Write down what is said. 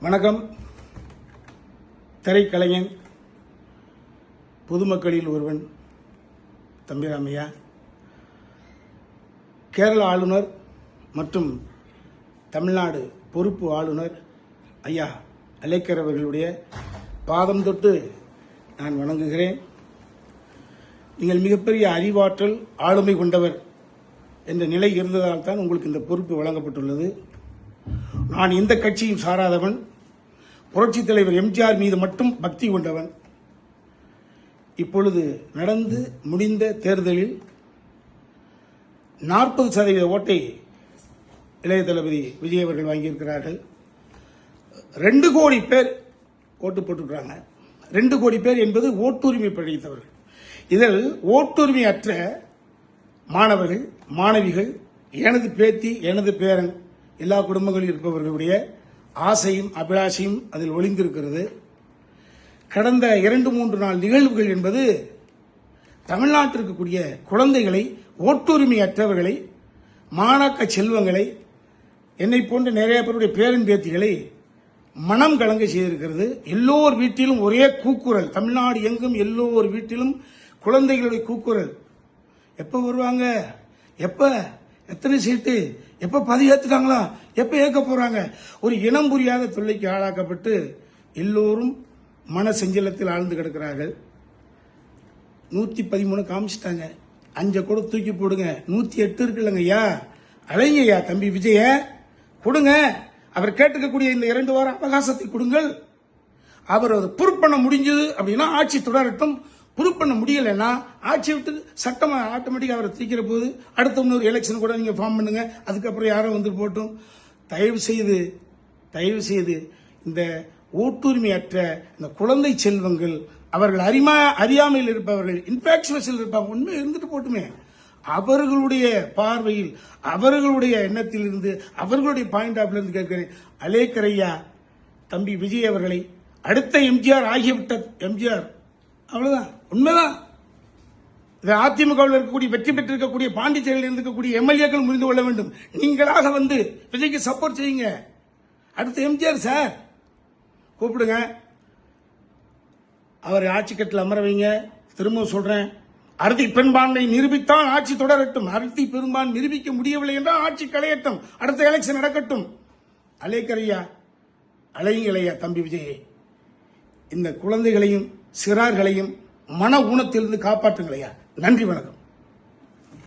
வணக்கம். திரைக்கலைஞன், பொதுமக்களில் ஒருவன் தம்பிராமையா, கேரள ஆளுநர் மற்றும் தமிழ்நாடு பொறுப்பு ஆளுநர் ஐயா அலேக்கர் அவர்களுடைய பாதம் தொட்டு நான் வணங்குகிறேன். நீங்கள் மிகப்பெரிய அறிவாற்றல், ஆளுமை கொண்டவர் என்ற நிலை இருந்ததால் தான் உங்களுக்கு இந்த பொறுப்பு வழங்கப்பட்டுள்ளது. நான் எந்த கட்சியும் சாராதவன், புரட்சித் தலைவர் எம்ஜிஆர் மீது மட்டும் பக்தி கொண்டவன். இப்பொழுது நடந்து முடிந்த தேர்தலில் 40% ஓட்டை இளைய தளபதி விஜய் அவர்கள் வாங்கியிருக்கிறார்கள். 2 கோடி பேர் ஓட்டு போட்டுக்கிறாங்க. 2 கோடி பேர் என்பது ஓட்டுரிமை படைத்தவர்கள். இதில் ஓட்டுரிமை அற்ற மாணவர்கள், மாணவிகள், எனது பேத்தி, எனது பேரன், எல்லா குடும்பங்களில் இருப்பவர்களுடைய ஆசையும் அபிலாஷையும் அதில் ஒளிந்திருக்கிறது. கடந்த 2-3 நாள் நிகழ்வுகள் என்பது தமிழ்நாட்டில் இருக்கக்கூடிய குழந்தைகளை, ஓட்டுரிமை அற்றவர்களை, மாணாக்க செல்வங்களை, என்னை போன்ற நிறைய பேருடைய பேரன் பேத்திகளை மனம் கலங்க செய்திருக்கிறது. எல்லோர் வீட்டிலும் ஒரே கூக்குரல், தமிழ்நாடு எங்கும் எல்லோர் வீட்டிலும் குழந்தைகளுடைய கூக்குரல். எப்ப வருவாங்க, எப்ப, எத்தனை சீட்டு, எப்ப பதிவு ஏத்துட்டாங்களா, எப்ப ஏற்க போறாங்க, ஒரு இனம் புரியாத தொல்லைக்கு ஆளாக்கப்பட்டு எல்லோரும் மன செஞ்சலத்தில் ஆழ்ந்து கிடக்கிறார்கள். 113 காமிச்சிட்டாங்க, 5 கூட தூக்கி போடுங்க, 108 இருக்குல்லங்க ஐயா, அழைங்க ஐயா தம்பி விஜய கொடுங்க. அவர் கேட்டுக்கக்கூடிய இந்த 2 வார அவகாசத்தை கொடுங்கள். அவர் அதை ப்ரூவ் பண்ண முடிஞ்சது அப்படின்னா ஆட்சி தொடரட்டும். ப்ரூவ் பண்ண முடியலைன்னா ஆட்சி விட்டு சட்டம் ஆட்டோமேட்டிக்காக அவரை தீக்கிற போது அடுத்த இன்னொரு எலெக்ஷன் கூட நீங்க ஃபார்ம் பண்ணுங்க. அதுக்கப்புறம் யாரும் வந்து போட்டும். தயவு செய்து இந்த ஓட்டுரிமையற்ற இந்த குழந்தை செல்வங்கள், அவர்கள் அறியாமையில் இருப்பவர்கள், இன்ஃபாக்சுவேஷன் இருப்பாங்க, உண்மை இருந்துட்டு போட்டுமே, அவர்களுடைய பார்வையில், அவர்களுடைய எண்ணத்தில் இருந்து, அவர்களுடைய பாயிண்ட் ஆஃப் இருந்து கேட்கிறேன். அலேக்கர் ஐயா தம்பி விஜய் அவர்களை அடுத்த எம்ஜிஆர் ஆகியவிட்ட எம்ஜிஆர், அவ்வளவுதான், உண்மைதான். அதிமுகவில் இருக்கக்கூடிய வெற்றி பெற்றிருக்கக்கூடிய பாண்டிச்சேரியில் இருக்கக்கூடிய எம்எல்ஏக்கள் புரிந்து கொள்ள வேண்டும். நீங்களாக வந்து விஜய்க்கு சப்போர்ட் செய்யுங்க. அடுத்த எம்ஜிஆர் சார் கூப்பிடுங்க, அவர் ஆட்சி கட்டில் அமர வைங்க. திரும்ப சொல்றேன், அறுதி பெரும்பான்மை நிரூபித்தான் ஆட்சி தொடரட்டும். அறுதி பெரும்பான்மை நிரூபிக்க முடியவில்லை என்றால் ஆட்சி களையட்டும், அடுத்த எலெக்ஷன் நடக்கட்டும். அலேக்கர் ஐயா, அலையுங்கள் ஐயா தம்பி விஜயை, இந்த குழந்தைகளையும் சிறார்களையும் மன ஊனத்திலிருந்து காப்பாற்றுங்கள் ஐயா. நன்றி, வணக்கம்.